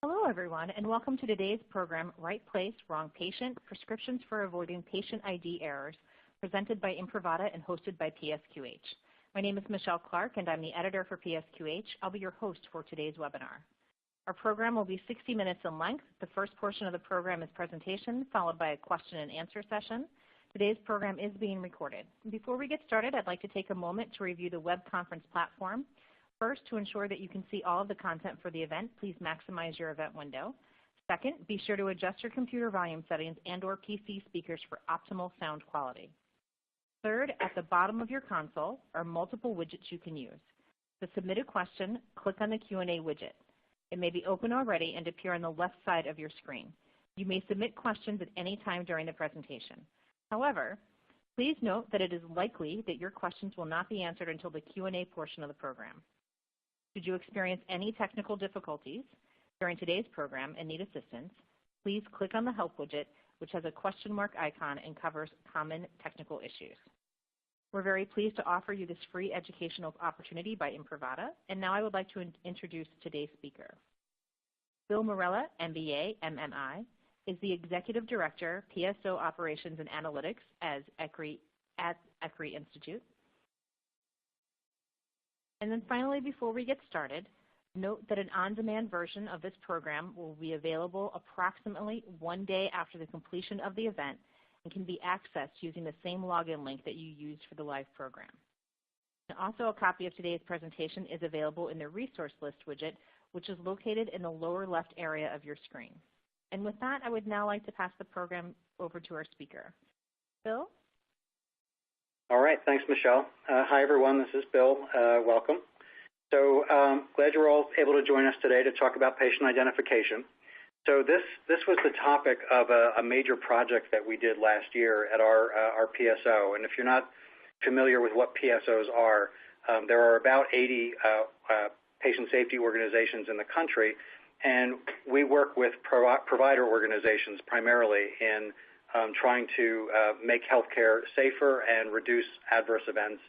Hello, everyone, and welcome to today's program, Right Place, Wrong Patient, Prescriptions for Avoiding Patient ID Errors, presented by Imprivata and hosted by PSQH. My name is Michelle Clark, and I'm the editor for PSQH. I'll be your host for today's webinar. Our program will be 60 minutes in length. The first portion of the program is presentation, followed by a question and answer session. Today's program is being recorded. Before we get started, I'd like to take a moment to review the web conference platform. First, to ensure that you can see all of the content for the event, please maximize your event window. Second, be sure to adjust your computer volume settings and/or PC speakers for optimal sound quality. Third, at the bottom of your console are multiple widgets you can use. To submit a question, click on the Q&A widget. It may be open already and appear on the left side of your screen. You may submit questions at any time during the presentation. However, please note that it is likely that your questions will not be answered until the Q&A portion of the program. Should you experience any technical difficulties during today's program and need assistance, please click on the Help widget, which has a question mark icon and covers common technical issues. We're very pleased to offer you this free educational opportunity by Imprivata, and now I would like to introduce today's speaker. Bill Morella, MBA, MMI, is the Executive Director, PSO Operations and Analytics at ECRI Institute. And then finally, before we get started, note that an on-demand version of this program will be available approximately 1 day after the completion of the event and can be accessed using the same login link that you used for the live program. And also, a copy of today's presentation is available in the resource list widget, which is located in the lower left area of your screen. And with that, I would now like to pass the program over to our speaker. Bill? All right, thanks, Michelle. Hi, everyone. This is Bill. Welcome. So glad you're all able to join us today to talk about patient identification. So this was the topic of a major project that we did last year at our PSO. And if you're not familiar with what PSOs are, there are about 80 patient safety organizations in the country, and we work with provider organizations primarily in trying to make healthcare safer and reduce adverse events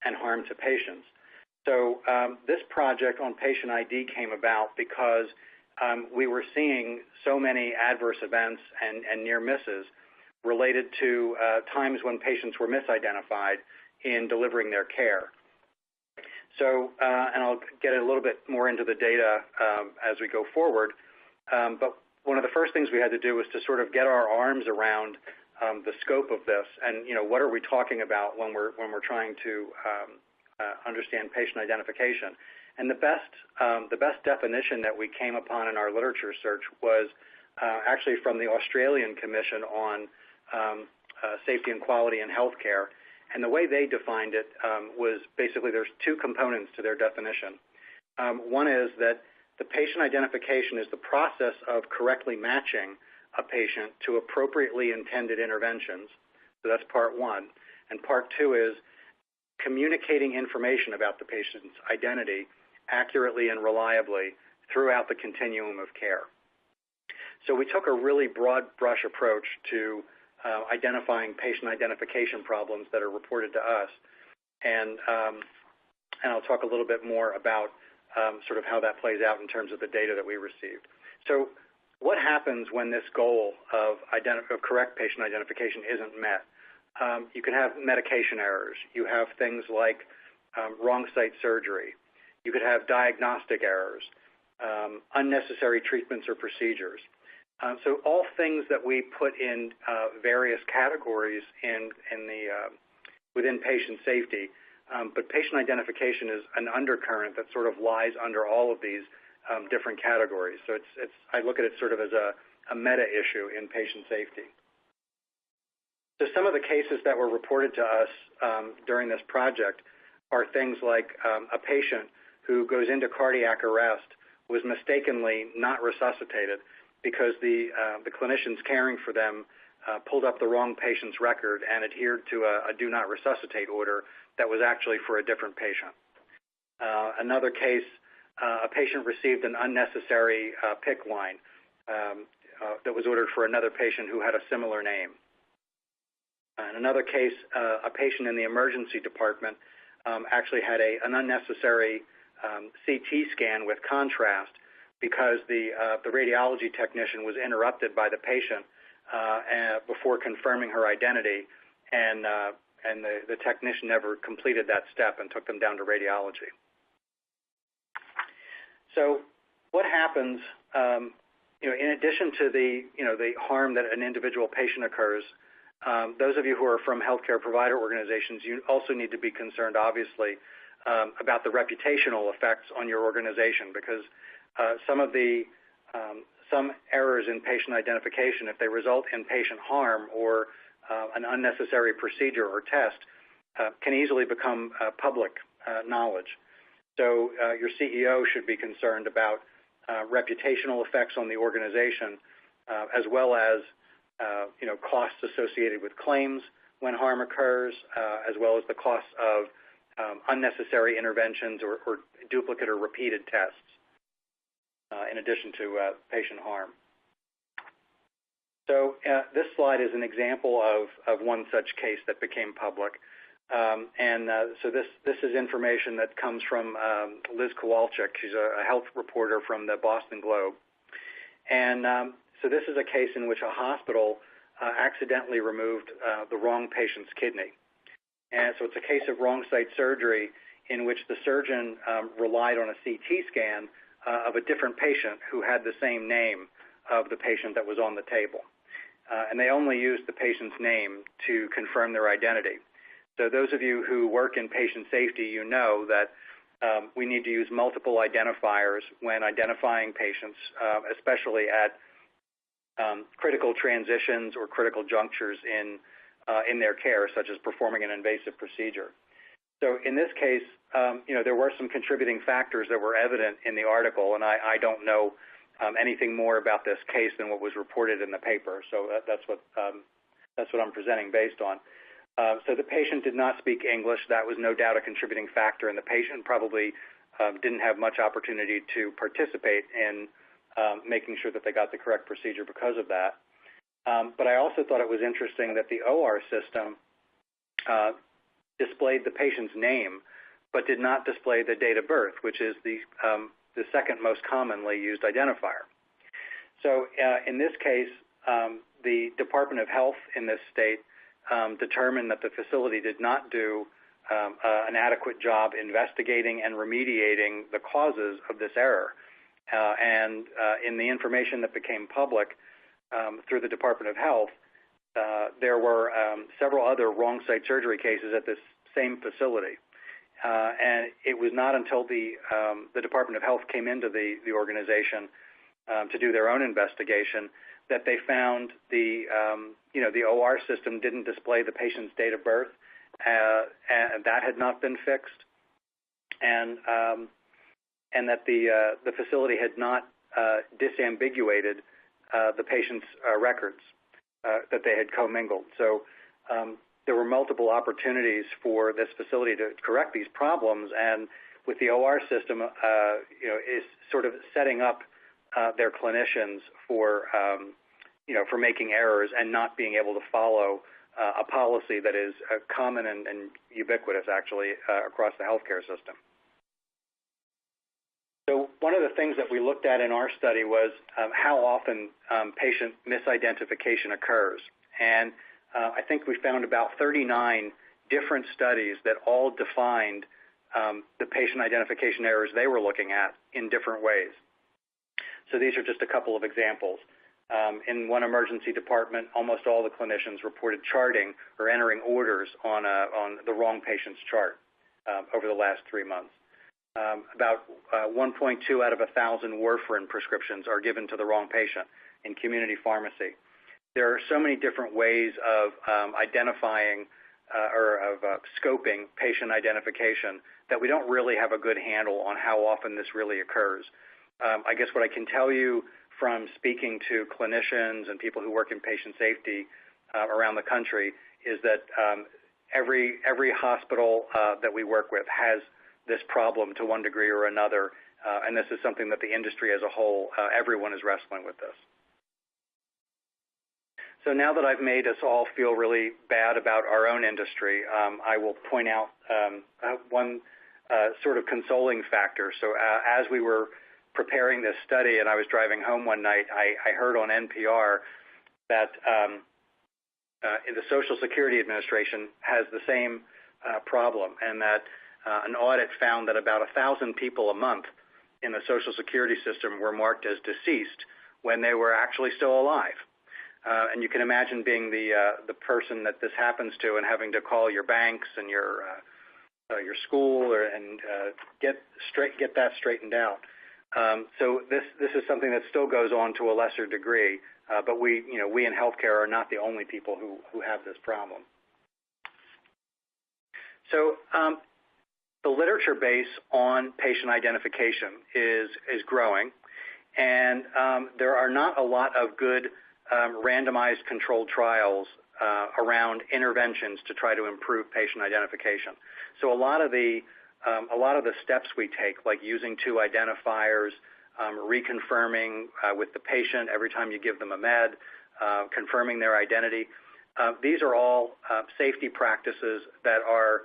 and harm to patients. So this project on patient ID came about because we were seeing so many adverse events and near misses related to times when patients were misidentified in delivering their care. So, and I'll get a little bit more into the data as we go forward, but one of the first things we had to do was to sort of get our arms around the scope of this, and what are we talking about when we're trying to understand patient identification. And the best definition that we came upon in our literature search was actually from the Australian Commission on Safety and Quality in Healthcare, and the way they defined it was basically there's two components to their definition. One is that the patient identification is the process of correctly matching a patient to appropriately intended interventions. So that's part one. And part two is communicating information about the patient's identity accurately and reliably throughout the continuum of care. So we took a really broad brush approach to identifying patient identification problems that are reported to us. And I'll talk a little bit more about sort of how that plays out in terms of the data that we received. So what happens when this goal of correct patient identification isn't met? You can have medication errors. You have things like wrong site surgery. You could have diagnostic errors, unnecessary treatments or procedures. So all things that we put in various categories within patient safety. But patient identification is an undercurrent that sort of lies under all of these different categories. So I look at it sort of as a meta issue in patient safety. So some of the cases that were reported to us during this project are things like a patient who goes into cardiac arrest was mistakenly not resuscitated because the clinicians caring for them pulled up the wrong patient's record and adhered to a do not resuscitate order that was actually for a different patient. Another case, a patient received an unnecessary PICC line that was ordered for another patient who had a similar name. In another case, a patient in the emergency department actually had an unnecessary CT scan with contrast because the radiology technician was interrupted by the patient before confirming her identity, and the technician never completed that step and took them down to radiology. So what happens, in addition to the harm that an individual patient occurs, those of you who are from healthcare provider organizations, you also need to be concerned, obviously, about the reputational effects on your organization, because some errors in patient identification, if they result in patient harm or an unnecessary procedure or test, can easily become public knowledge. So your CEO should be concerned about reputational effects on the organization, as well as costs associated with claims when harm occurs, as well as the costs of unnecessary interventions or duplicate or repeated tests, in addition to patient harm. So this slide is an example of one such case that became public. So this is information that comes from Liz Kowalczyk. She's a health reporter from the Boston Globe. And so this is a case in which a hospital accidentally removed the wrong patient's kidney. And so it's a case of wrong site surgery in which the surgeon relied on a CT scan of a different patient who had the same name of the patient that was on the table. And they only used the patient's name to confirm their identity. So those of you who work in patient safety, you know that we need to use multiple identifiers when identifying patients, especially at critical transitions or critical junctures in their care, such as performing an invasive procedure. So in this case, there were some contributing factors that were evident in the article, and I don't know anything more about this case than what was reported in the paper. So that's what I'm presenting based on. So the patient did not speak English. That was no doubt a contributing factor, and the patient probably didn't have much opportunity to participate in making sure that they got the correct procedure because of that. But I also thought it was interesting that the OR system displayed the patient's name, but did not display the date of birth, which is the second most commonly used identifier. So in this case, the Department of Health in this state determined that the facility did not do an adequate job investigating and remediating the causes of this error. And in the information that became public through the Department of Health, there were several other wrong site surgery cases at this same facility. And it was not until the Department of Health came into the organization to do their own investigation that they found the OR system didn't display the patient's date of birth, and that had not been fixed, and that the facility had not disambiguated the patient's records that they had commingled. So there were multiple opportunities for this facility to correct these problems, and with the OR system, is sort of setting up their clinicians for making errors and not being able to follow a policy that is common and ubiquitous, actually, across the healthcare system. So one of the things that we looked at in our study was how often patient misidentification occurs. And I think we found about 39 different studies that all defined the patient identification errors they were looking at in different ways. So these are just a couple of examples. In one emergency department, almost all the clinicians reported charting or entering orders on the wrong patient's chart over the last 3 months. About 1.2 out of 1,000 warfarin prescriptions are given to the wrong patient in community pharmacy. There are so many different ways of identifying or of scoping patient identification that we don't really have a good handle on how often this really occurs. I guess what I can tell you from speaking to clinicians and people who work in patient safety around the country is that every hospital that we work with has this problem to one degree or another, and this is something that the industry as a whole, everyone is wrestling with this. So now that I've made us all feel really bad about our own industry, I will point out one sort of consoling factor. So as we were preparing this study and I was driving home one night, I heard on NPR that the Social Security Administration has the same problem, and that an audit found that about 1,000 people a month in the Social Security system were marked as deceased when they were actually still alive. And you can imagine being the person that this happens to and having to call your banks and your school and get that straightened out. So this is something that still goes on to a lesser degree, but we in healthcare are not the only people who have this problem. So the literature base on patient identification is growing, and there are not a lot of good randomized controlled trials around interventions to try to improve patient identification. So a lot of the steps we take, like using two identifiers, reconfirming with the patient every time you give them a med, confirming their identity, these are all safety practices that are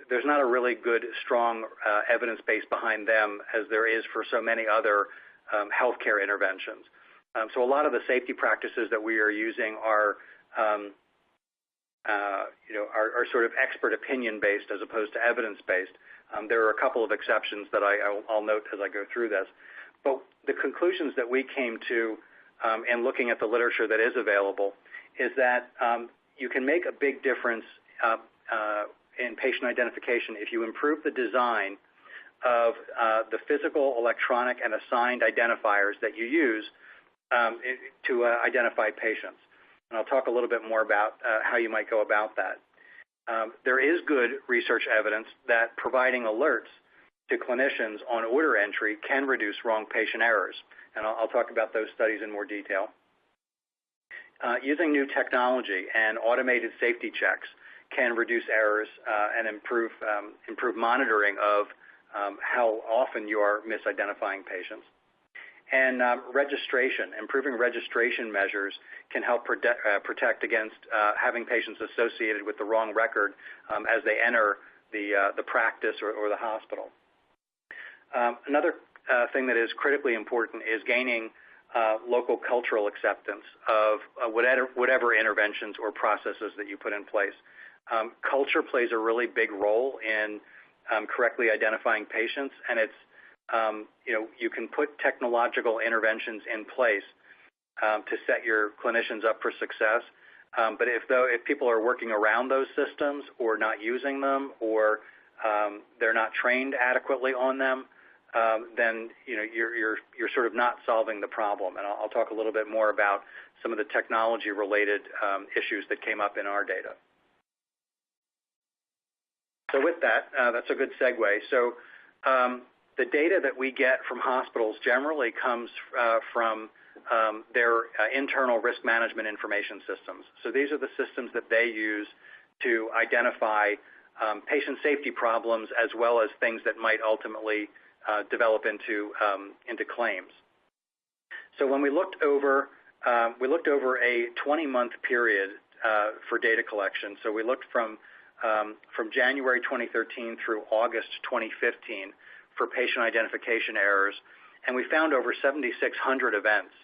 there's not a really good, strong evidence base behind them as there is for so many other healthcare interventions. So a lot of the safety practices that we are using are sort of expert opinion based as opposed to evidence based. There are a couple of exceptions that I'll note as I go through this. But the conclusions that we came to in looking at the literature that is available is that you can make a big difference in patient identification if you improve the design of the physical, electronic, and assigned identifiers that you use to identify patients. And I'll talk a little bit more about how you might go about that. There is good research evidence that providing alerts to clinicians on order entry can reduce wrong patient errors, and I'll talk about those studies in more detail. Using new technology and automated safety checks can reduce errors and improve monitoring of how often you are misidentifying patients. And improving registration measures can help protect against having patients associated with the wrong record as they enter the practice or the hospital. Another thing that is critically important is gaining local cultural acceptance of whatever interventions or processes that you put in place. Culture plays a really big role in correctly identifying patients, and it's you can put technological interventions in place to set your clinicians up for success. But if people are working around those systems or not using them or they're not trained adequately on them, then you're sort of not solving the problem. And I'll talk a little bit more about some of the technology-related issues that came up in our data. So with that, that's a good segue. So the data that we get from hospitals generally comes from their internal risk management information systems. So these are the systems that they use to identify patient safety problems as well as things that might ultimately develop into claims. So when we looked over a 20-month period for data collection. So we looked from January 2013 through August 2015 for patient identification errors, and we found over 7,600 events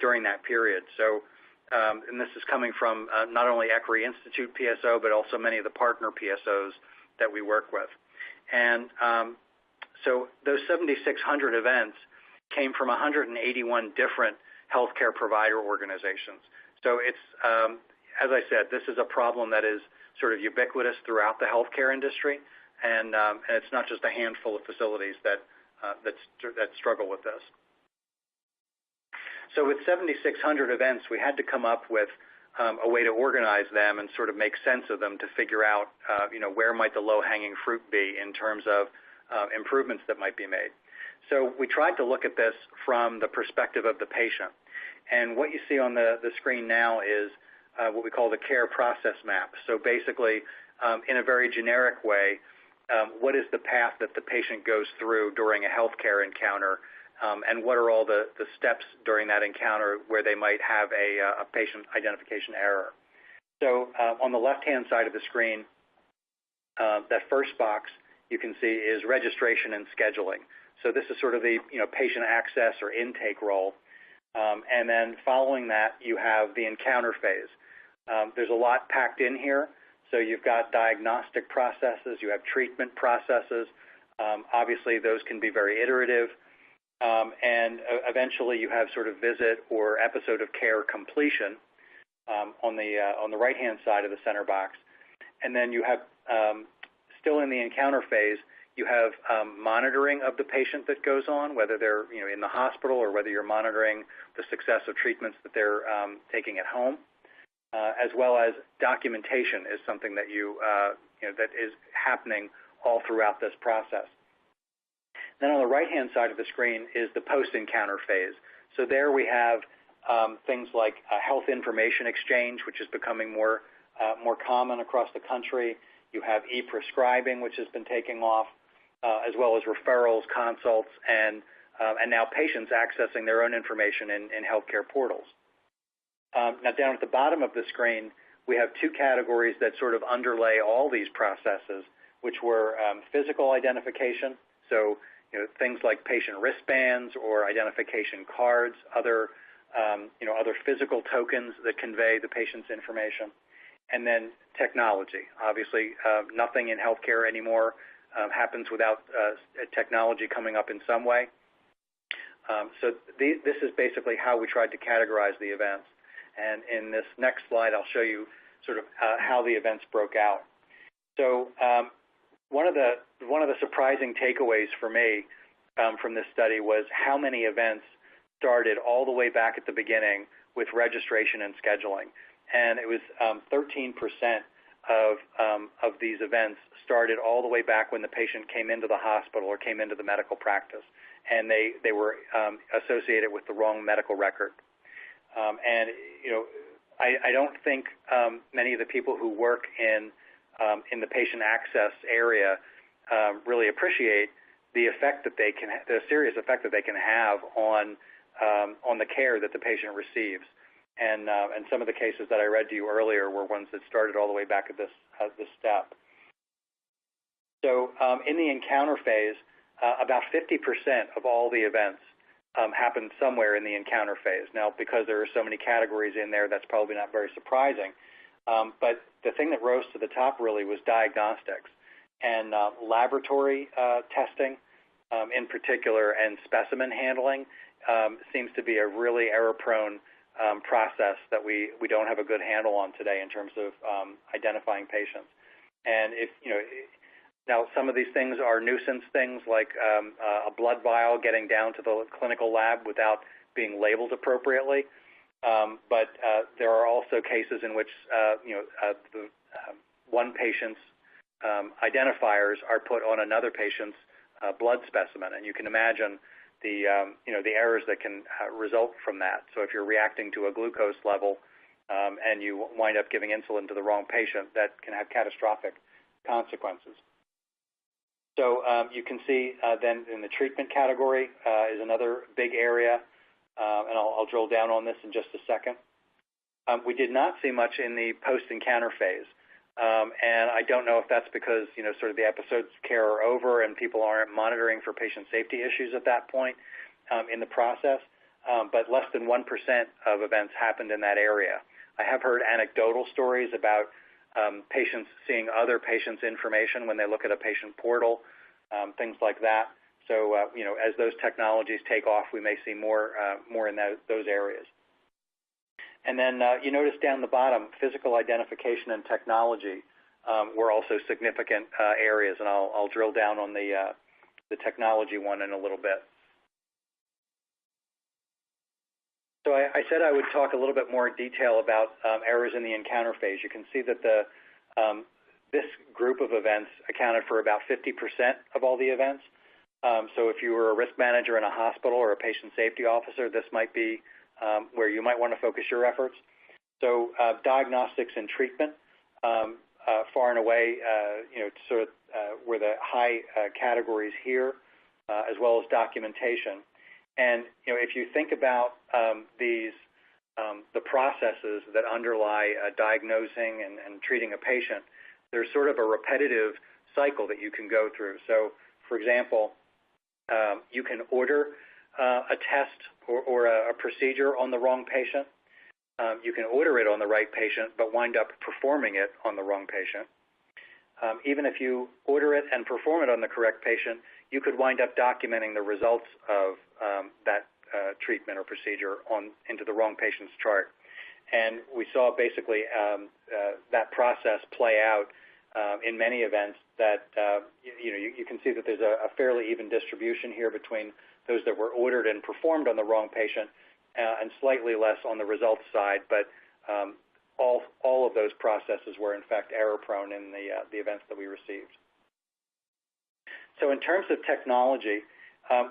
during that period. So, and this is coming from not only ECRI Institute PSO, but also many of the partner PSOs that we work with. And so those 7,600 events came from 181 different healthcare provider organizations. So it's, as I said, this is a problem that is sort of ubiquitous throughout the healthcare industry, and it's not just a handful of facilities that struggle with this. So with 7,600 events, we had to come up with a way to organize them and sort of make sense of them to figure out, where might the low-hanging fruit be in terms of improvements that might be made. So we tried to look at this from the perspective of the patient. And what you see on the screen now is what we call the care process map. So basically, in a very generic way, what is the path that the patient goes through during a healthcare encounter, and what are all the steps during that encounter where they might have a patient identification error. So on the left-hand side of the screen, that first box you can see is registration and scheduling. So this is sort of the patient access or intake role. And then following that, you have the encounter phase. There's a lot packed in here. So you've got diagnostic processes, you have treatment processes. Obviously, those can be very iterative. And eventually, you have sort of visit or episode of care completion on the right-hand side of the center box. And then you have, still in the encounter phase, you have monitoring of the patient that goes on, whether they're in the hospital or whether you're monitoring the success of treatments that they're taking at home, as well as documentation is something that that is happening all throughout this process. Then on the right-hand side of the screen is the post-encounter phase. So there we have things like health information exchange, which is becoming more common across the country. You have e-prescribing, which has been taking off, as well as referrals, consults, and now patients accessing their own information in healthcare portals. Now down at the bottom of the screen, we have two categories that sort of underlay all these processes, which were physical identification, so things like patient wristbands or identification cards, other physical tokens that convey the patient's information, and then technology. Obviously, nothing in healthcare anymore happens without technology coming up in some way. So this is basically how we tried to categorize the events. And in this next slide, I'll show you sort of how the events broke out. So one of the surprising takeaways for me from this study was how many events started all the way back at the beginning with registration and scheduling. And it was 13% of these events started all the way back when the patient came into the hospital or came into the medical practice, and they were associated with the wrong medical record. And I don't think many of the people who work in the patient access area really appreciate the effect that the serious effect that they can have on the care that the patient receives. And some of the cases that I read to you earlier were ones that started all the way back at this step. So in the encounter phase, about 50% of all the events happened somewhere in the encounter phase. Now, because there are so many categories in there, that's probably not very surprising. But the thing that rose to the top really was diagnostics and laboratory testing in particular, and specimen handling seems to be a really error-prone process that we don't have a good handle on today in terms of identifying patients. And now some of these things are nuisance things like a blood vial getting down to the clinical lab without being labeled appropriately. But there are also cases in which one patient's identifiers are put on another patient's blood specimen, and you can imagine the errors that can result from that. So if you're reacting to a glucose level and you wind up giving insulin to the wrong patient, that can have catastrophic consequences. So you can see then in the treatment category is another big area, and I'll drill down on this in just a second. We did not see much in the post-encounter phase. And I don't know if that's because, sort of the episodes of care are over and people aren't monitoring for patient safety issues at that point in the process, but less than 1% of events happened in that area. I have heard anecdotal stories about patients seeing other patients' information when they look at a patient portal, things like that. So, as those technologies take off, we may see more in those areas. And then you notice down the bottom, physical identification and technology were also significant areas, and I'll drill down on the technology one in a little bit. So I said I would talk a little bit more in detail about errors in the encounter phase. You can see that this group of events accounted for about 50% of all the events. So if you were a risk manager in a hospital or a patient safety officer, this might be where you might want to focus your efforts. So diagnostics and treatment, far and away, were the high categories here, as well as documentation. And if you think about the processes that underlie diagnosing and treating a patient, there's sort of a repetitive cycle that you can go through. So, for example, you can order a test or a procedure on the wrong patient. You can order it on the right patient, but wind up performing it on the wrong patient. Even if you order it and perform it on the correct patient, you could wind up documenting the results of that treatment or procedure into the wrong patient's chart. And we saw basically that process play out in many events that, you can see that there's a fairly even distribution here between those that were ordered and performed on the wrong patient and slightly less on the results side, but all of those processes were in fact error-prone in the events that we received. So in terms of technology,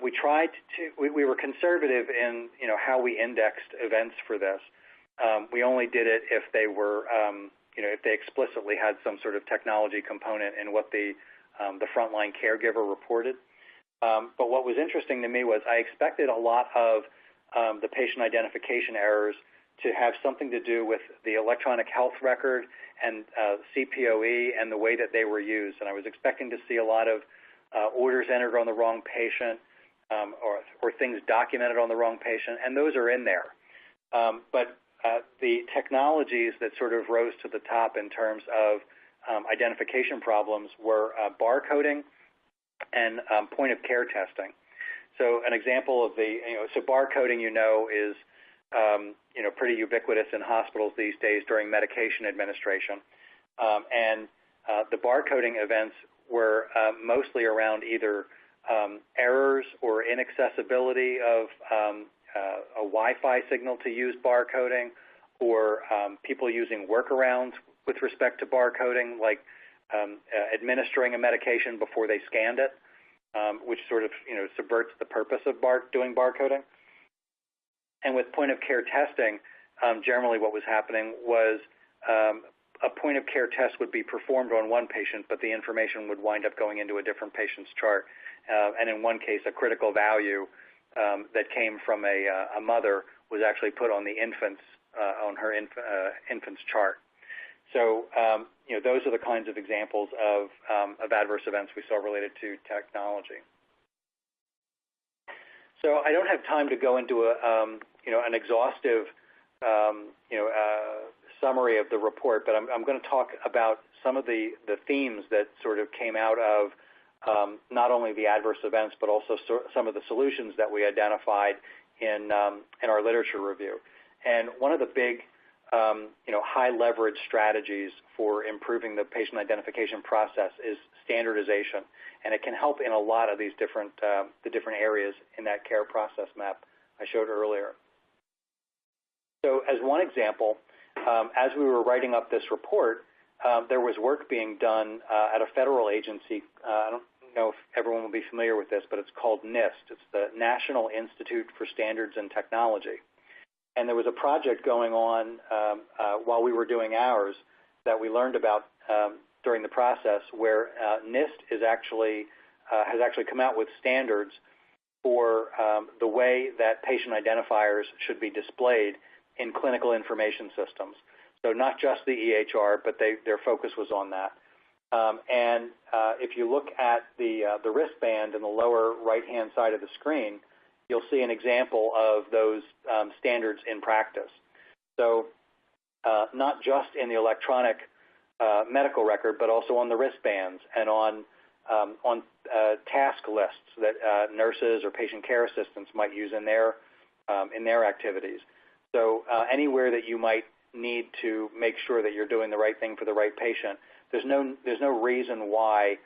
we were conservative in how we indexed events for this. We only did it if they were if they explicitly had some sort of technology component in what the frontline caregiver reported. But what was interesting to me was I expected a lot of the patient identification errors to have something to do with the electronic health record and CPOE and the way that they were used. And I was expecting to see a lot of orders entered on the wrong patient or things documented on the wrong patient, and those are in there. But the technologies that sort of rose to the top in terms of identification problems were barcoding and point-of-care testing. So an example of so barcoding, is pretty ubiquitous in hospitals these days during medication administration. And the barcoding events were mostly around either errors or inaccessibility of a Wi-Fi signal to use barcoding, or people using workarounds with respect to barcoding, like administering a medication before they scanned it, which sort of subverts the purpose of doing barcoding. And with point-of-care testing, generally what was happening was a point-of-care test would be performed on one patient, but the information would wind up going into a different patient's chart. And in one case, a critical value that came from a mother was actually put on the infant's on her infant's chart. So those are the kinds of examples of adverse events we saw related to technology. So I don't have time to go into an exhaustive summary of the report, but I'm going to talk about some of the themes that sort of came out of not only the adverse events, but also some of the solutions that we identified in our literature review. And one of the big high leverage strategies for improving the patient identification process is standardization, and it can help in a lot of these different areas in that care process map I showed earlier. So as one example, as we were writing up this report, there was work being done at a federal agency. I don't know if everyone will be familiar with this, but it's called NIST. It's the National Institute for Standards and Technology. And there was a project going on while we were doing ours that we learned about during the process, where NIST has actually come out with standards for the way that patient identifiers should be displayed in clinical information systems. So not just the EHR, but their focus was on that. And if you look at the wristband in the lower right-hand side of the screen, you'll see an example of those standards in practice. So not just in the electronic medical record, but also on the wristbands and on task lists that nurses or patient care assistants might use in their activities. So anywhere that you might need to make sure that you're doing the right thing for the right patient, there's no reason why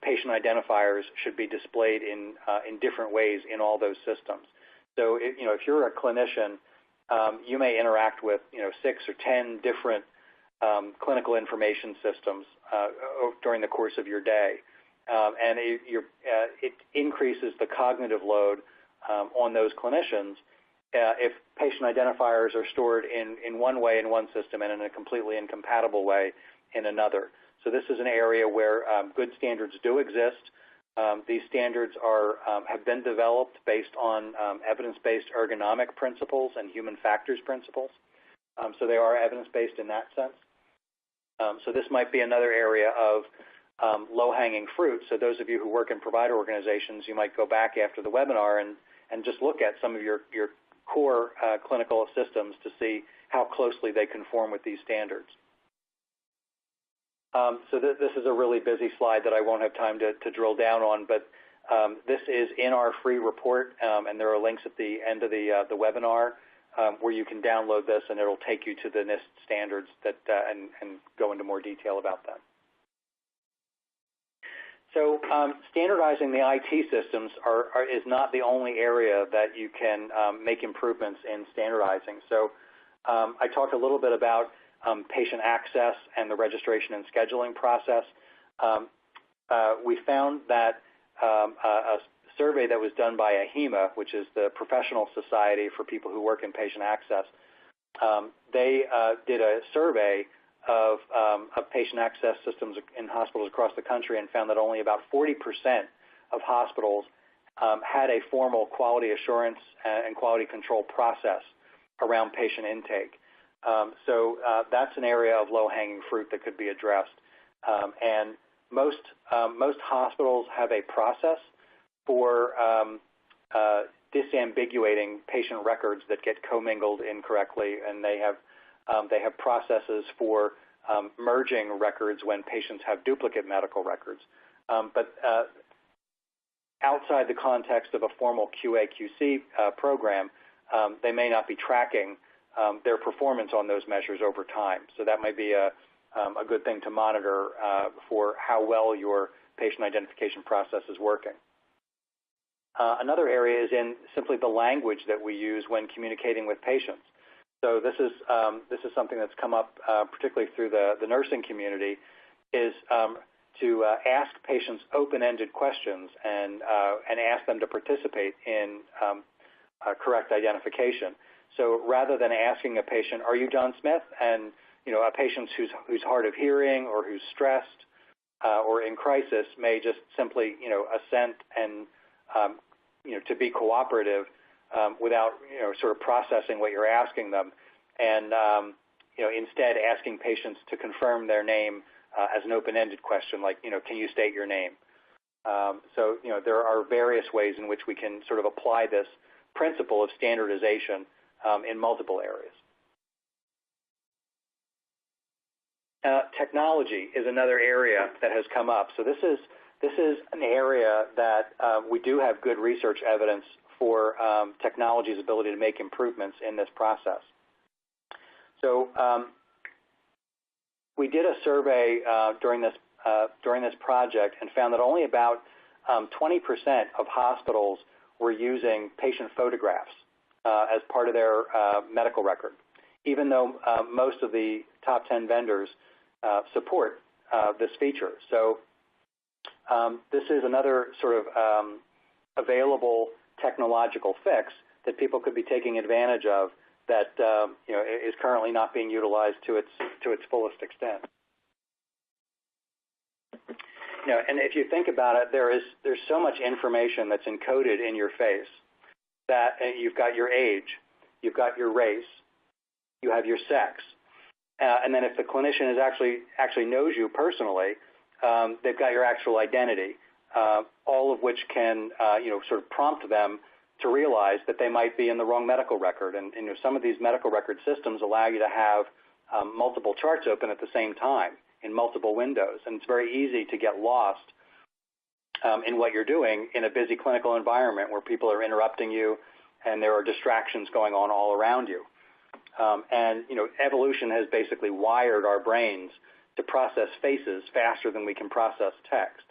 patient identifiers should be displayed in different ways in all those systems. So if you're a clinician, you may interact with 6 or 10 different clinical information systems during the course of your day, and it increases the cognitive load on those clinicians if patient identifiers are stored in one way in one system and in a completely incompatible way in another. So this is an area where good standards do exist. These standards have been developed based on evidence-based ergonomic principles and human factors principles. So they are evidence-based in that sense. So this might be another area of low-hanging fruit. So those of you who work in provider organizations, you might go back after the webinar and just look at some of your core clinical systems to see how closely they conform with these standards. So this is a really busy slide that I won't have time to drill down on, but this is in our free report, and there are links at the end of the webinar where you can download this, and it'll take you to the NIST standards that and go into more detail about them. So standardizing the IT systems is not the only area that you can make improvements in standardizing. So I talked a little bit about patient access and the registration and scheduling process. We found that a survey that was done by AHIMA, which is the professional society for people who work in patient access, they did a survey of patient access systems in hospitals across the country and found that only about 40% of hospitals had a formal quality assurance and quality control process around patient intake. So that's an area of low-hanging fruit that could be addressed. And most hospitals have a process for disambiguating patient records that get commingled incorrectly, and they have processes for merging records when patients have duplicate medical records. But outside the context of a formal QA/QC program, they may not be tracking their performance on those measures over time. So that might be a good thing to monitor for how well your patient identification process is working. Another area is in simply the language that we use when communicating with patients. So this is something that's come up particularly through the nursing community, is to ask patients open-ended questions and ask them to participate in correct identification. So rather than asking a patient, "Are you John Smith?" and a patient who's hard of hearing or who's stressed or in crisis may just simply assent and to be cooperative without sort of processing what you're asking them, and instead asking patients to confirm their name as an open-ended question, like can you state your name? So there are various ways in which we can sort of apply this principle of standardization in multiple areas. Technology is another area that has come up. So this is an area that we do have good research evidence for technology's ability to make improvements in this process. So we did a survey during this project and found that only about 20% of hospitals were using patient photographs as part of their medical record, even though most of the top 10 vendors support this feature. So this is another sort of available technological fix that people could be taking advantage of that is currently not being utilized to its fullest extent. And if you think about it, there's so much information that's encoded in your face that you've got your age, you've got your race, you have your sex, and then if the clinician is actually knows you personally, they've got your actual identity, all of which can sort of prompt them to realize that they might be in the wrong medical record. And some of these medical record systems allow you to have multiple charts open at the same time in multiple windows, and it's very easy to get lost in what you're doing in a busy clinical environment where people are interrupting you and there are distractions going on all around you. And evolution has basically wired our brains to process faces faster than we can process text.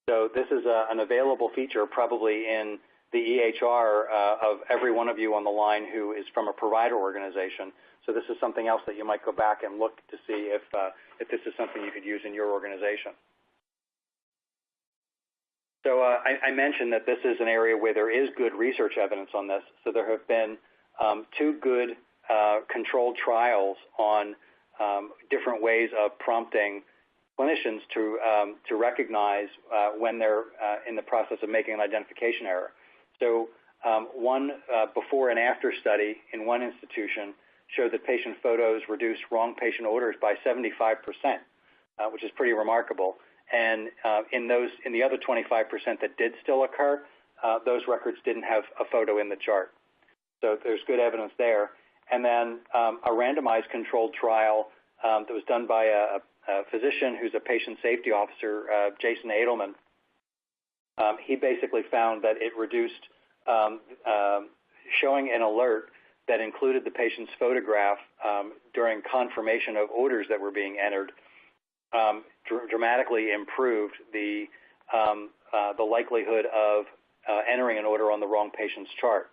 So this is an available feature probably in the EHR of every one of you on the line who is from a provider organization. So this is something else that you might go back and look to see if this is something you could use in your organization. So I mentioned that this is an area where there is good research evidence on this. So there have been 2 good controlled trials on different ways of prompting clinicians to recognize when they're in the process of making an identification error. So one before and after study in one institution showed that patient photos reduced wrong patient orders by 75%, which is pretty remarkable. And in the other 25% that did still occur, those records didn't have a photo in the chart. So there's good evidence there. And then a randomized controlled trial that was done by a physician who's a patient safety officer, Jason Edelman. He basically found that it reduced showing an alert that included the patient's photograph during confirmation of orders that were being entered, dramatically improved the likelihood of entering an order on the wrong patient's chart.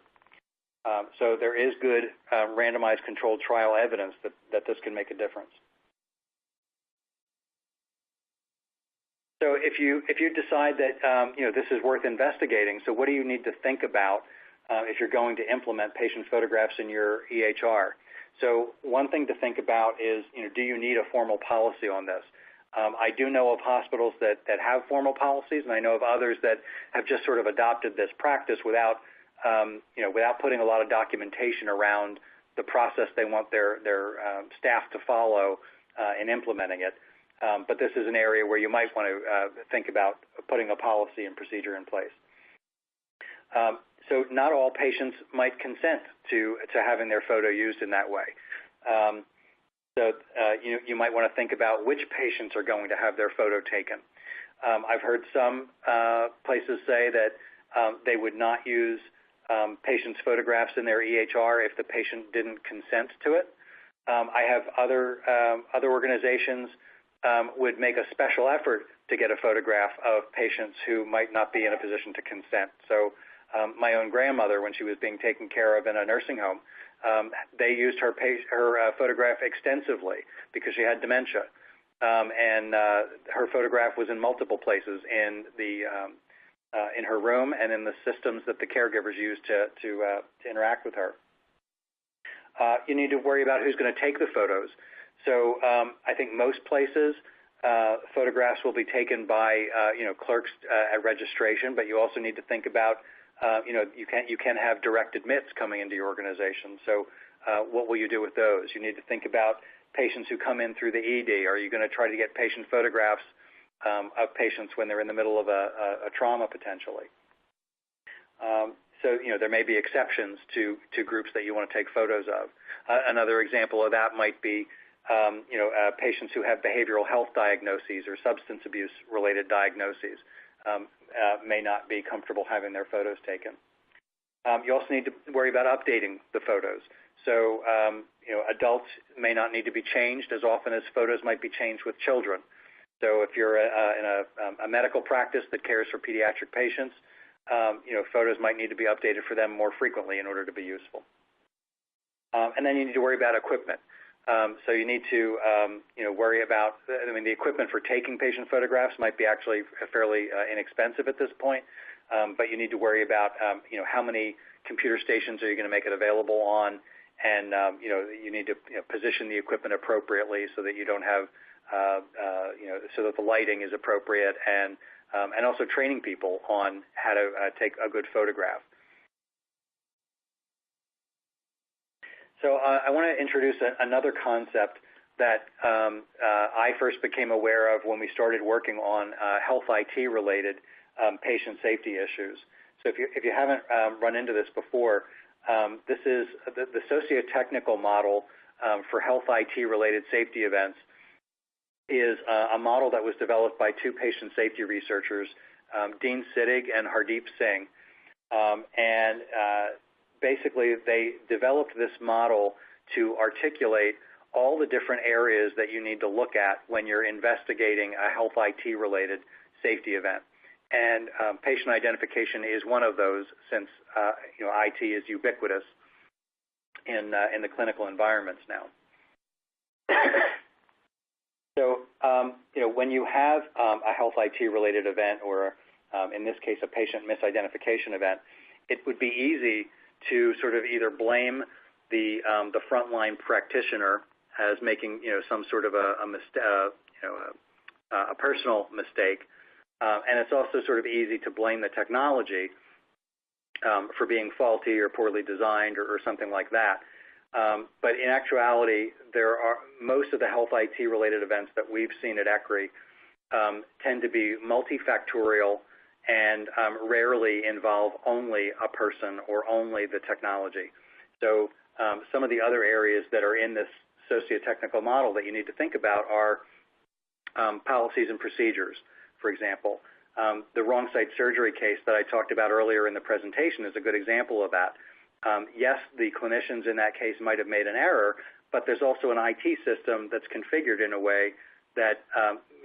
So there is good randomized controlled trial evidence that this can make a difference. So if you decide that this is worth investigating, so what do you need to think about if you're going to implement patient photographs in your EHR? So one thing to think about is, do you need a formal policy on this? I do know of hospitals that have formal policies, and I know of others that have just sort of adopted this practice without putting a lot of documentation around the process they want their staff to follow in implementing it. But this is an area where you might want to think about putting a policy and procedure in place. So not all patients might consent to having their photo used in that way. So you might want to think about which patients are going to have their photo taken. I've heard some places say that they would not use patients' photographs in their EHR if the patient didn't consent to it. I have other organizations would make a special effort to get a photograph of patients who might not be in a position to consent. So my own grandmother, when she was being taken care of in a nursing home, they used her photograph extensively because she had dementia, and her photograph was in multiple places in her room and in the systems that the caregivers used to interact with her. You need to worry about who's going to take the photos. So I think most places photographs will be taken by clerks at registration, but you also need to think about you can have direct admits coming into your organization. So what will you do with those? You need to think about patients who come in through the ED. Are you going to try to get patient photographs of patients when they're in the middle of a trauma potentially? So there may be exceptions to groups that you want to take photos of. Another example of that might be patients who have behavioral health diagnoses or substance abuse related diagnoses may not be comfortable having their photos taken. You also need to worry about updating the photos. So adults may not need to be changed as often as photos might be changed with children. So if you're in a medical practice that cares for pediatric patients, photos might need to be updated for them more frequently in order to be useful. And then you need to worry about equipment. So you need to worry about, the equipment for taking patient photographs might be actually fairly inexpensive at this point, but you need to worry about, how many computer stations are you going to make it available on, and, you need to position the equipment appropriately so that you don't have, so that the lighting is appropriate, and also training people on how to take a good photograph. So I want to introduce another concept that I first became aware of when we started working on health IT-related patient safety issues. So if you haven't run into this before, this is the socio-technical model for health IT-related safety events is a model that was developed by two patient safety researchers, Dean Sittig and Hardeep Singh. Basically, they developed this model to articulate all the different areas that you need to look at when you're investigating a health IT-related safety event. And patient identification is one of those, since IT is ubiquitous in the clinical environments now. So, when you have a health IT-related event, or in this case, a patient misidentification event, it would be easy to sort of either blame the frontline practitioner as making some sort of a personal mistake, and it's also sort of easy to blame the technology for being faulty or poorly designed or something like that. But in actuality, most of the health IT related events that we've seen at ECRI tend to be multifactorial and rarely involve only a person or only the technology. So some of the other areas that are in this socio-technical model that you need to think about are policies and procedures, for example. The wrong site surgery case that I talked about earlier in the presentation is a good example of that. Yes, the clinicians in that case might have made an error, but there's also an IT system that's configured in a way that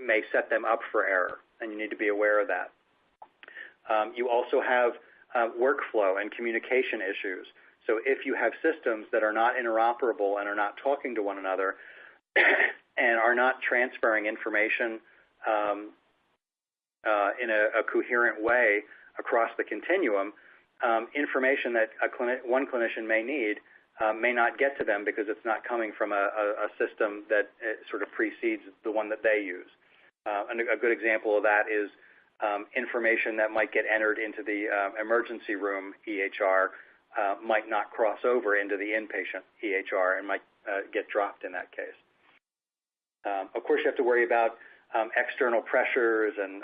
may set them up for error, and you need to be aware of that. You also have workflow and communication issues. So if you have systems that are not interoperable and are not talking to one another and are not transferring information in a coherent way across the continuum, information that one clinician may need may not get to them because it's not coming from a system that sort of precedes the one that they use. And a good example of that is information that might get entered into the emergency room EHR might not cross over into the inpatient EHR and might get dropped in that case. Of course, you have to worry about external pressures and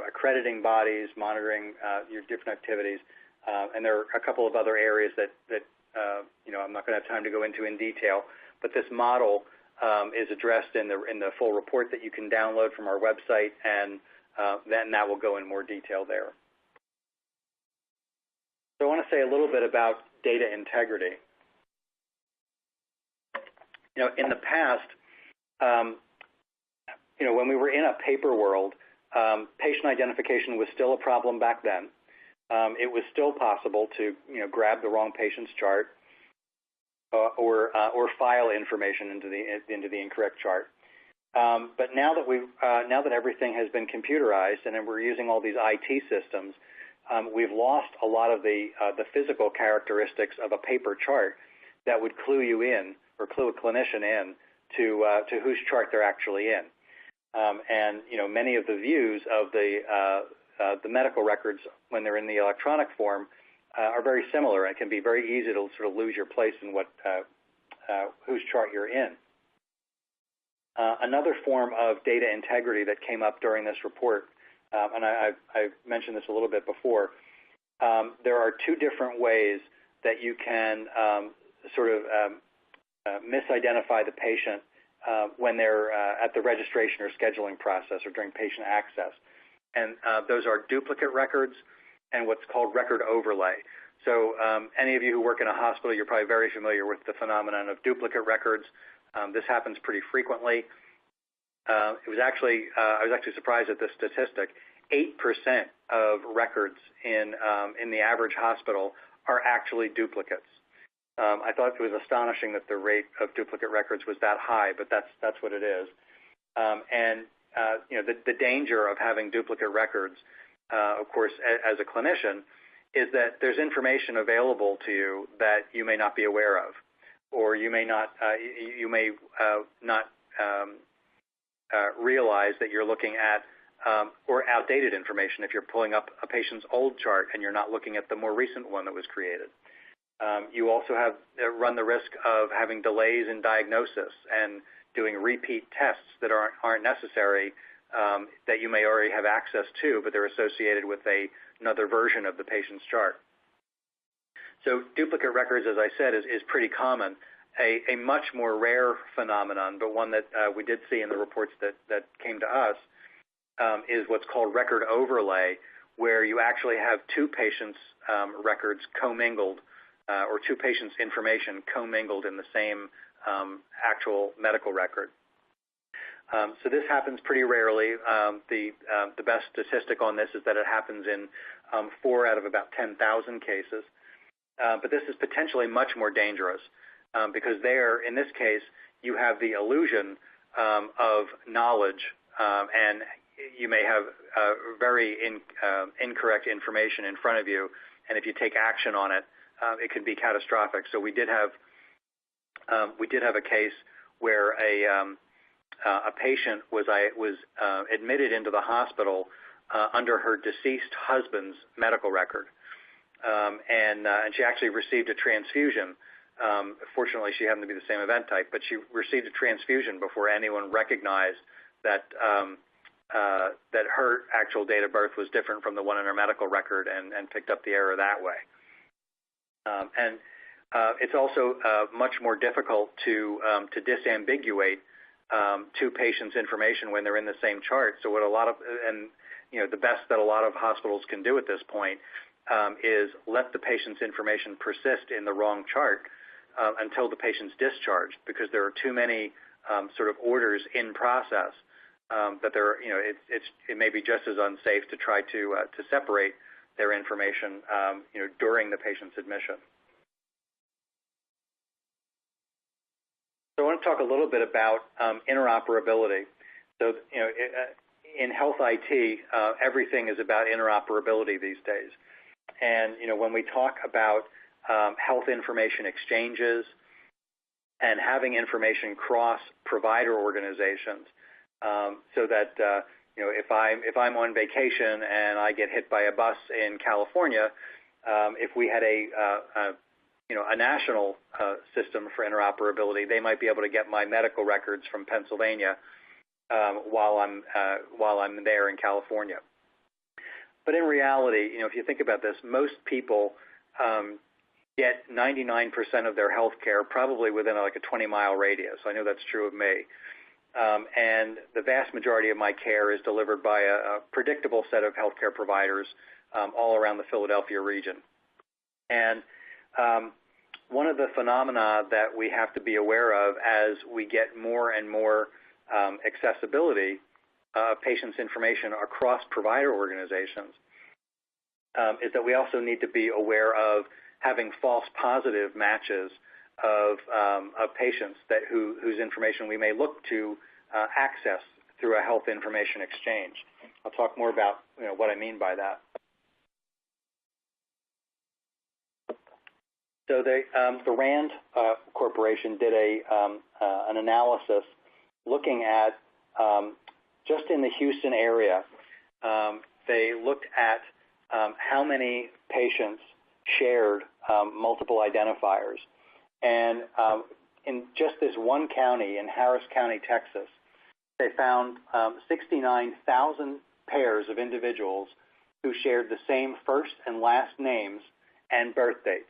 accrediting bodies monitoring your different activities, and there are a couple of other areas that I'm not going to have time to go into in detail. But this model is addressed in the full report that you can download from our website, and then that will go in more detail there. So I want to say a little bit about data integrity. In the past, when we were in a paper world, patient identification was still a problem back then. It was still possible to grab the wrong patient's chart or file information into the incorrect chart. But now that everything has been computerized and then we're using all these IT systems, we've lost a lot of the physical characteristics of a paper chart that would clue you in or clue a clinician in to whose chart they're actually in. And many of the views of the medical records when they're in the electronic form are very similar, and it can be very easy to sort of lose your place in whose chart you're in. Another form of data integrity that came up during this report, and I mentioned this a little bit before, there are two different ways that you can misidentify the patient when they're at the registration or scheduling process or during patient access. And those are duplicate records and what's called record overlay. So any of you who work in a hospital, you're probably very familiar with the phenomenon of duplicate records. This happens pretty frequently. I was actually surprised at this statistic. 8% of records in the average hospital are actually duplicates. I thought it was astonishing that the rate of duplicate records was that high, but that's what it is. The danger of having duplicate records, of course, as a clinician, is that there's information available to you that you may not be aware of, or you may not realize that you're looking at or outdated information if you're pulling up a patient's old chart and you're not looking at the more recent one that was created. You also run the risk of having delays in diagnosis and doing repeat tests that aren't necessary, that you may already have access to, but they're associated with another version of the patient's chart. So duplicate records, as I said, is pretty common. A much more rare phenomenon, but one that we did see in the reports that came to us, is what's called record overlay, where you actually have two patients' records commingled, or two patients' information commingled in the same actual medical record. So this happens pretty rarely. The best statistic on this is that it happens in 4 out of about 10,000 cases. But this is potentially much more dangerous because in this case, you have the illusion of knowledge, and you may have very incorrect information in front of you, and if you take action on it, it can be catastrophic. So we did have a case where a patient was admitted into the hospital under her deceased husband's medical record, and she actually received a transfusion. Fortunately, she happened to be the same event type, but she received a transfusion before anyone recognized that that her actual date of birth was different from the one in her medical record and picked up the error that way. It's also much more difficult to disambiguate two patients' information when they're in the same chart. So what the best that a lot of hospitals can do at this point is let the patient's information persist in the wrong chart until the patient's discharged, because there are too many sort of orders in process that it may be just as unsafe to try to separate their information during the patient's admission. So I want to talk a little bit about interoperability. So in health IT, everything is about interoperability these days. And when we talk about health information exchanges and having information cross provider organizations, so that if I'm on vacation and I get hit by a bus in California, if we had a national system for interoperability, they might be able to get my medical records from Pennsylvania while I'm there in California. But in reality, if you think about this, most people get 99% of their health care probably within like a 20-mile radius. I know that's true of me. And the vast majority of my care is delivered by a predictable set of healthcare providers all around the Philadelphia region. And one of the phenomena that we have to be aware of as we get more and more accessibility of patients' information across provider organizations is that we also need to be aware of having false positive matches of patients whose information we may look to access through a health information exchange. I'll talk more about what I mean by that. So the RAND Corporation did an analysis looking at just in the Houston area. They looked at how many patients shared multiple identifiers. And in just this one county, in Harris County, Texas, they found 69,000 pairs of individuals who shared the same first and last names and birth dates.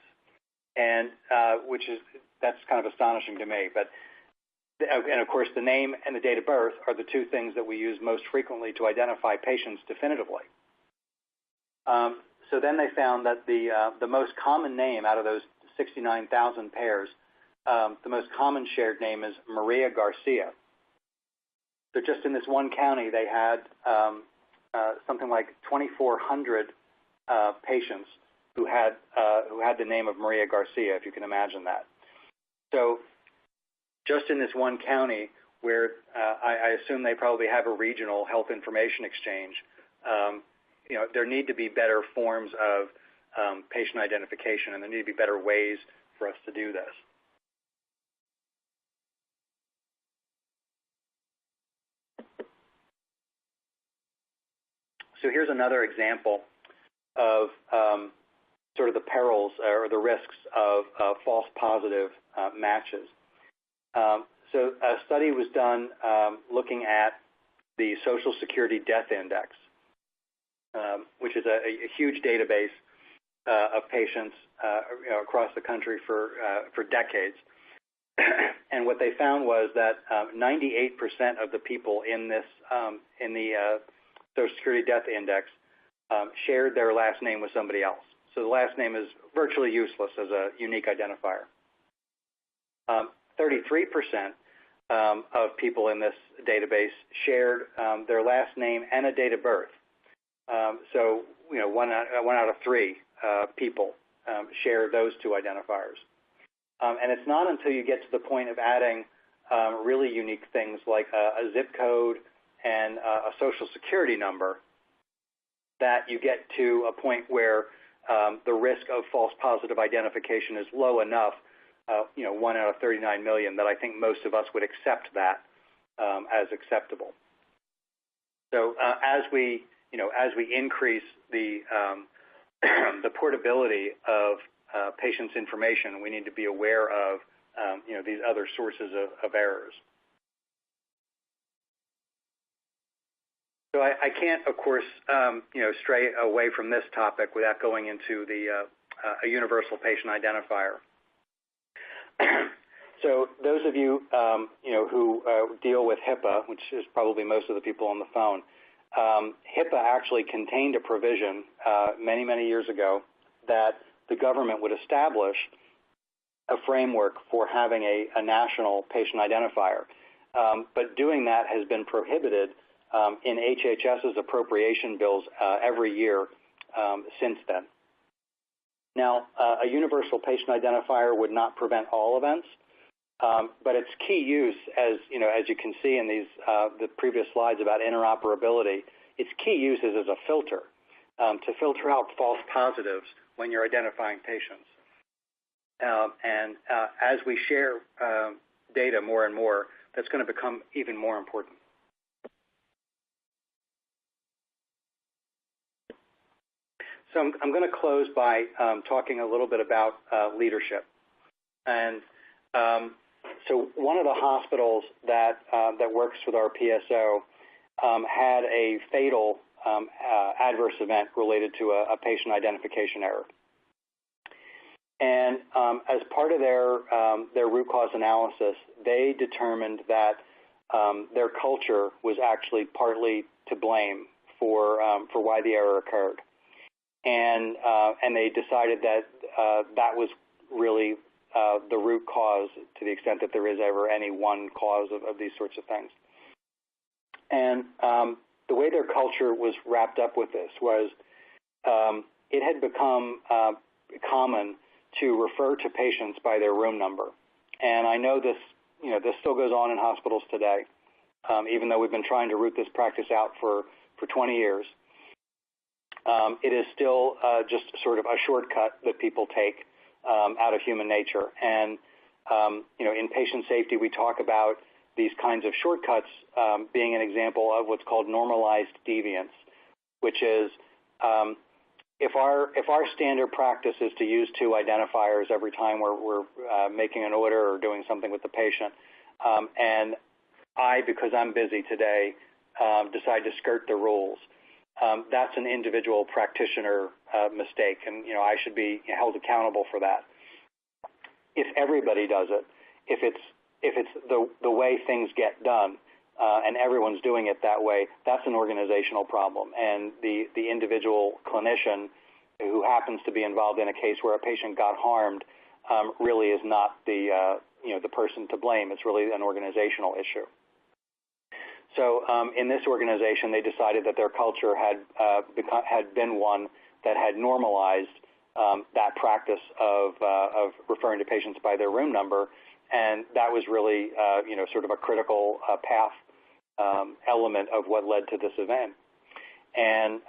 And that's kind of astonishing to me. And of course, the name and the date of birth are the two things that we use most frequently to identify patients definitively. So then they found that the most common name out of those 69,000 pairs, the most common shared name is Maria Garcia. So just in this one county, they had something like 2,400 patients who had the name of Maria Garcia, if you can imagine that. So just in this one county, where I assume they probably have a regional health information exchange, there need to be better forms of patient identification, and there need to be better ways for us to do this. So here's another example of sort of the perils or the risks of false positive matches. So a study was done looking at the Social Security Death Index, which is a huge database of patients across the country for decades. And what they found was that 98% of the people in this in the Social Security Death Index shared their last name with somebody else. So the last name is virtually useless as a unique identifier. 33% of people in this database shared their last name and a date of birth. So one out of three people share those two identifiers. And it's not until you get to the point of adding really unique things like a zip code and a social security number that you get to a point where the risk of false positive identification is low enough, 1 out of 39 million, that I think most of us would accept that as acceptable. So as we increase the the portability of patients' information, we need to be aware of these other sources of errors. So I can't, of course, stray away from this topic without going into the a universal patient identifier. So those of you, who deal with HIPAA, which is probably most of the people on the phone, HIPAA actually contained a provision many, many years ago that the government would establish a framework for having a national patient identifier. But doing that has been prohibited in HHS's appropriation bills every year since then. Now, a universal patient identifier would not prevent all events, but its key use, as you can see in these the previous slides about interoperability, its key use is as a filter to filter out false positives when you're identifying patients. And as we share data more and more, that's going to become even more important. So I'm going to close by talking a little bit about leadership. And so one of the hospitals that works with our PSO had a fatal adverse event related to a patient identification error. And as part of their root cause analysis, they determined that their culture was actually partly to blame for why the error occurred. And they decided that that was really the root cause, to the extent that there is ever any one cause of these sorts of things. And the way their culture was wrapped up with this was it had become common to refer to patients by their room number. And I know this still goes on in hospitals today, even though we've been trying to root this practice out for 20 years. It is still just sort of a shortcut that people take out of human nature. And, in patient safety, we talk about these kinds of shortcuts being an example of what's called normalized deviance, which is if our standard practice is to use 2 identifiers every time we're making an order or doing something with the patient, and I, because I'm busy today, decide to skirt the rules, that's an individual practitioner mistake, and I should be held accountable for that. If everybody does it, if it's the way things get done, and everyone's doing it that way, that's an organizational problem. And the individual clinician who happens to be involved in a case where a patient got harmed really is not the person to blame. It's really an organizational issue. So in this organization, they decided that their culture had been one that had normalized that practice of referring to patients by their room number, and that was really sort of a critical path element of what led to this event. And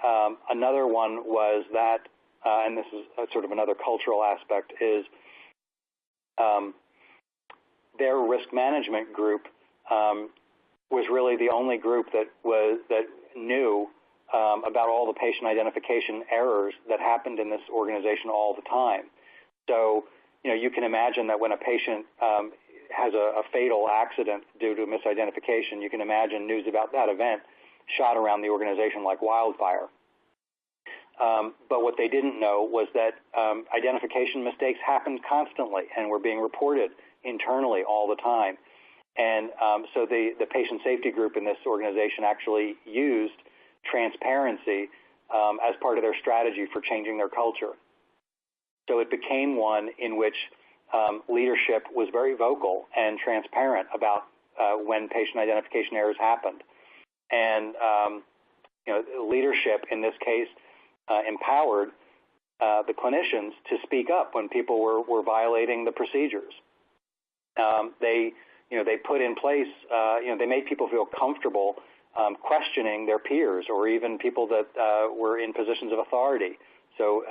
another one was that, and this is sort of another cultural aspect, is their risk management group was really the only group that knew about all the patient identification errors that happened in this organization all the time. So, you can imagine that when a patient has a fatal accident due to misidentification, you can imagine news about that event shot around the organization like wildfire. But what they didn't know was that identification mistakes happened constantly and were being reported internally all the time. And so the patient safety group in this organization actually used transparency as part of their strategy for changing their culture. So it became one in which leadership was very vocal and transparent about when patient identification errors happened. And leadership in this case empowered the clinicians to speak up when people were violating the procedures. They put in place, they made people feel comfortable questioning their peers or even people that were in positions of authority. So,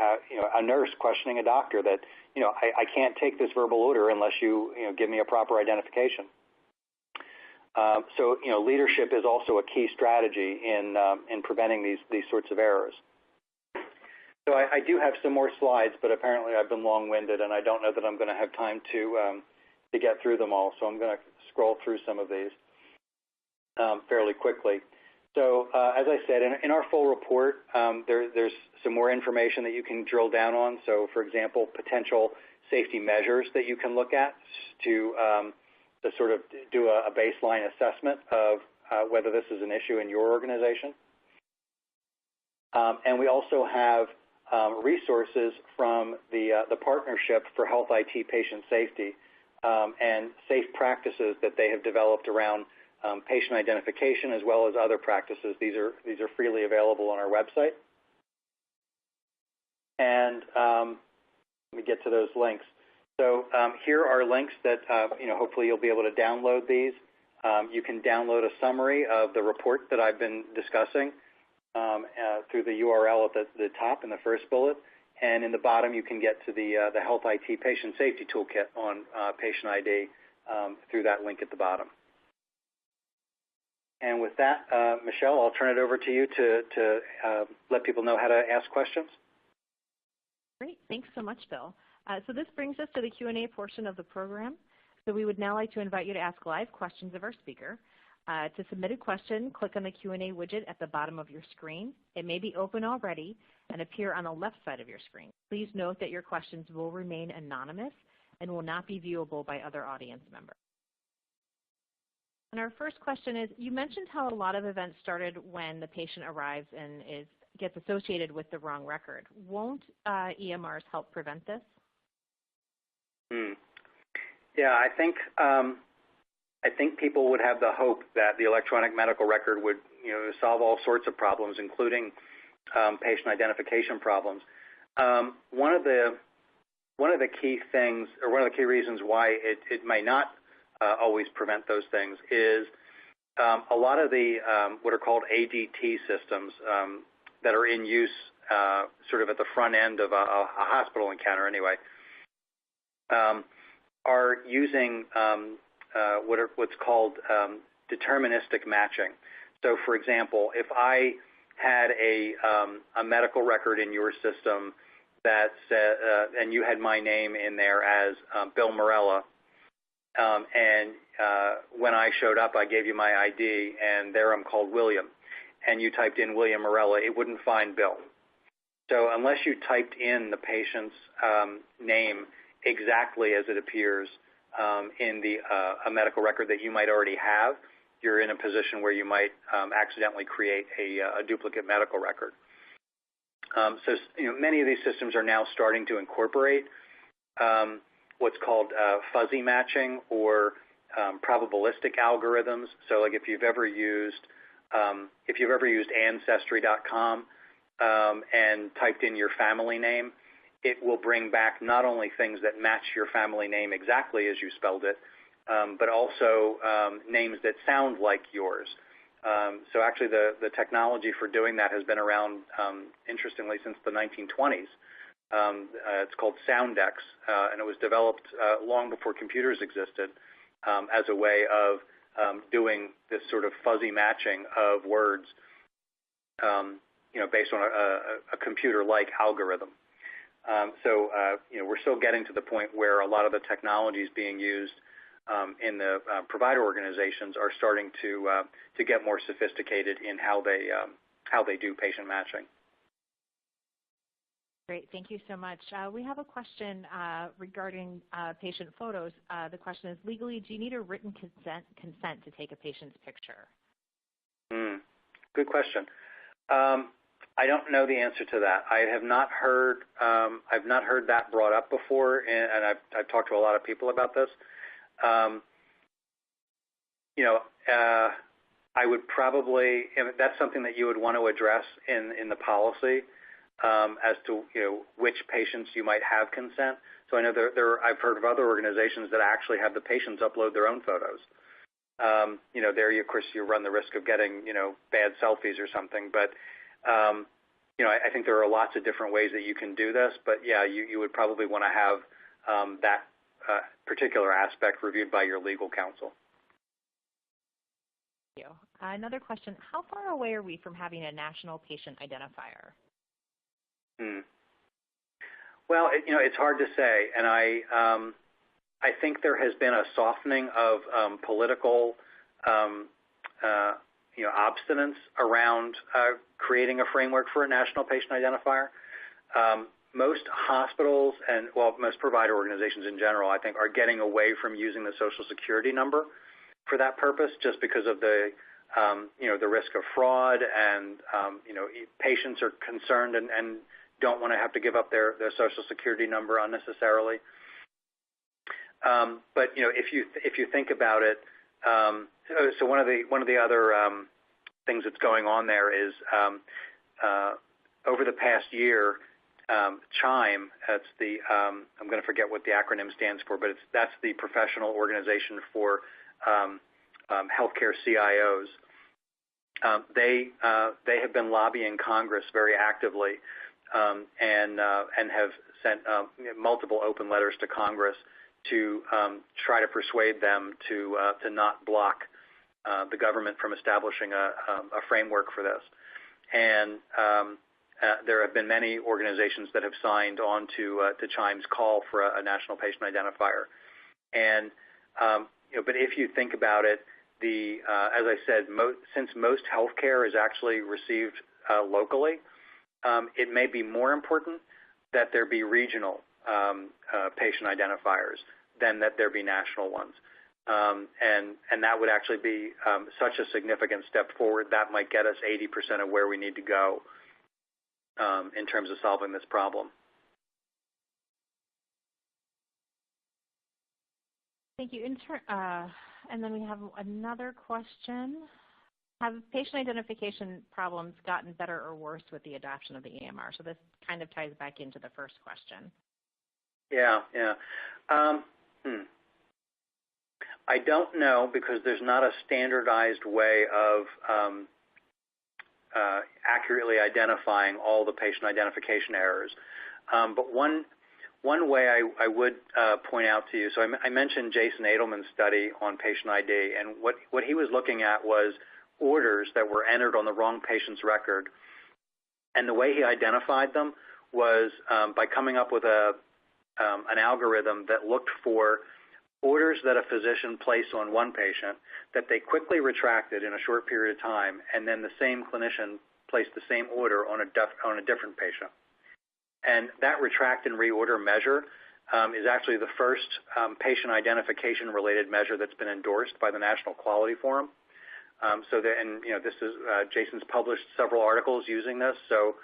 a nurse questioning a doctor that, I can't take this verbal order unless you, give me a proper identification. So, leadership is also a key strategy in preventing these sorts of errors. So I do have some more slides, but apparently I've been long-winded, and I don't know that I'm going to have time to get through them all. So I'm going to scroll through some of these fairly quickly. So as I said, in our full report, there's some more information that you can drill down on. So, for example, potential safety measures that you can look at to sort of do a baseline assessment of whether this is an issue in your organization. And we also have resources from the Partnership for Health IT Patient Safety and safe practices that they have developed around patient identification as well as other practices. These are freely available on our website. And let me get to those links. So here are links that hopefully you'll be able to download these. You can download a summary of the report that I've been discussing through the URL at the top in the first bullet. And in the bottom, you can get to the Health IT Patient Safety Toolkit on Patient ID through that link at the bottom. And with that, Michelle, I'll turn it over to you to let people know how to ask questions. Great. Thanks so much, Bill. So this brings us to the Q&A portion of the program. So we would now like to invite you to ask live questions of our speaker. To submit a question, click on the Q&A widget at the bottom of your screen. It may be open already and appear on the left side of your screen. Please note that your questions will remain anonymous and will not be viewable by other audience members. And our first question is, you mentioned how a lot of events started when the patient arrives and gets associated with the wrong record. Won't EMRs help prevent this? Yeah, I think people would have the hope that the electronic medical record would, solve all sorts of problems, including patient identification problems. One of the key things, or one of the key reasons why it may not always prevent those things is a lot of the what are called ADT systems that are in use sort of at the front end of a hospital encounter anyway, are using what's called deterministic matching. So, for example, if I had a medical record in your system that said, and you had my name in there as Bill Morella, and when I showed up, I gave you my ID, and there I'm called William, and you typed in William Morella, it wouldn't find Bill. So unless you typed in the patient's name exactly as it appears in a medical record that you might already have, you're in a position where you might accidentally create a duplicate medical record. So many of these systems are now starting to incorporate what's called fuzzy matching or probabilistic algorithms. So, like if you've ever used Ancestry.com and typed in your family name, it will bring back not only things that match your family name exactly as you spelled it, but also names that sound like yours. So actually the technology for doing that has been around, interestingly, since the 1920s. It's called Soundex, and it was developed long before computers existed as a way of doing this sort of fuzzy matching of words, based on a computer-like algorithm. So we're still getting to the point where a lot of the technologies being used in the provider organizations are starting to get more sophisticated in how they do patient matching. Great, thank you so much. We have a question regarding patient photos. The question is, legally, do you need a written consent to take a patient's picture? Good question. I don't know the answer to that. I have not heard. I've not heard that brought up before, and I've talked to a lot of people about this. I would probably. That's something that you would want to address in the policy as to which patients you might have consent. So I know I've heard of other organizations that actually have the patients upload their own photos. There of course you run the risk of getting bad selfies or something, but I think there are lots of different ways that you can do this, but yeah, you would probably want to have that particular aspect reviewed by your legal counsel. Thank you. Another question, how far away are we from having a national patient identifier? Well, it's hard to say, and I think there has been a softening of political obstinance around creating a framework for a national patient identifier. Most hospitals and, most provider organizations in general, I think, are getting away from using the Social Security number for that purpose, just because of the risk of fraud, and patients are concerned and don't want to have to give up their Social Security number unnecessarily. But if you think about it, so one of the other things that's going on there is over the past year, CHIME, that's the I'm going to forget what the acronym stands for, but that's the professional organization for healthcare CIOs. They have been lobbying Congress very actively, and have sent multiple open letters to Congress to try to persuade them to not block the government from establishing a framework for this. And there have been many organizations that have signed on to CHIME's call for a national patient identifier. And but if you think about it, as I said, since most healthcare is actually received locally, it may be more important that there be regional patient identifiers than that there be national ones. And that would actually be such a significant step forward. That might get us 80% of where we need to go in terms of solving this problem. Thank you. And then we have another question. Have patient identification problems gotten better or worse with the adoption of the EMR? So this kind of ties back into the first question. Yeah. I don't know, because there's not a standardized way of accurately identifying all the patient identification errors. But one way I would point out to you, so I mentioned Jason Edelman's study on patient ID, and what he was looking at was orders that were entered on the wrong patient's record. And the way he identified them was by coming up with an algorithm that looked for orders that a physician placed on one patient that they quickly retracted in a short period of time, and then the same clinician placed the same order on a different patient. And that retract and reorder measure is actually the first patient identification related measure that's been endorsed by the National Quality Forum. This is Jason's published several articles using this. So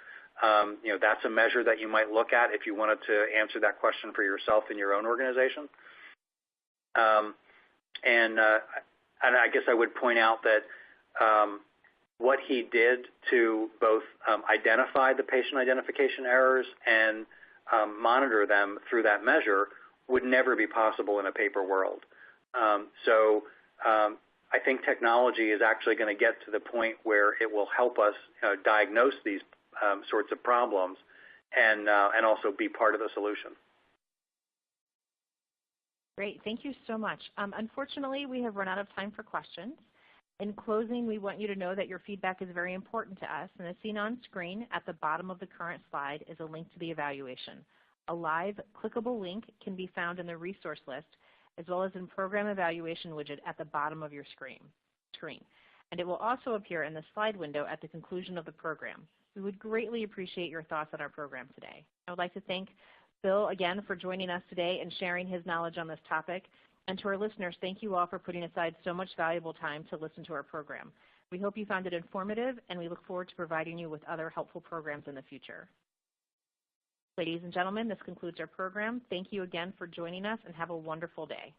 that's a measure that you might look at if you wanted to answer that question for yourself in your own organization. And I guess I would point out that what he did to both identify the patient identification errors and monitor them through that measure would never be possible in a paper world. I think technology is actually going to get to the point where it will help us diagnose these sorts of problems and also be part of the solution. Great. Thank you so much. Unfortunately, we have run out of time for questions. In closing, we want you to know that your feedback is very important to us, and as seen on screen at the bottom of the current slide is a link to the evaluation. A live clickable link can be found in the resource list, as well as in program evaluation widget at the bottom of your screen. And it will also appear in the slide window at the conclusion of the program. We would greatly appreciate your thoughts on our program today. I would like to thank Bill again for joining us today and sharing his knowledge on this topic. And to our listeners, thank you all for putting aside so much valuable time to listen to our program. We hope you found it informative, and we look forward to providing you with other helpful programs in the future. Ladies and gentlemen, this concludes our program. Thank you again for joining us, and have a wonderful day.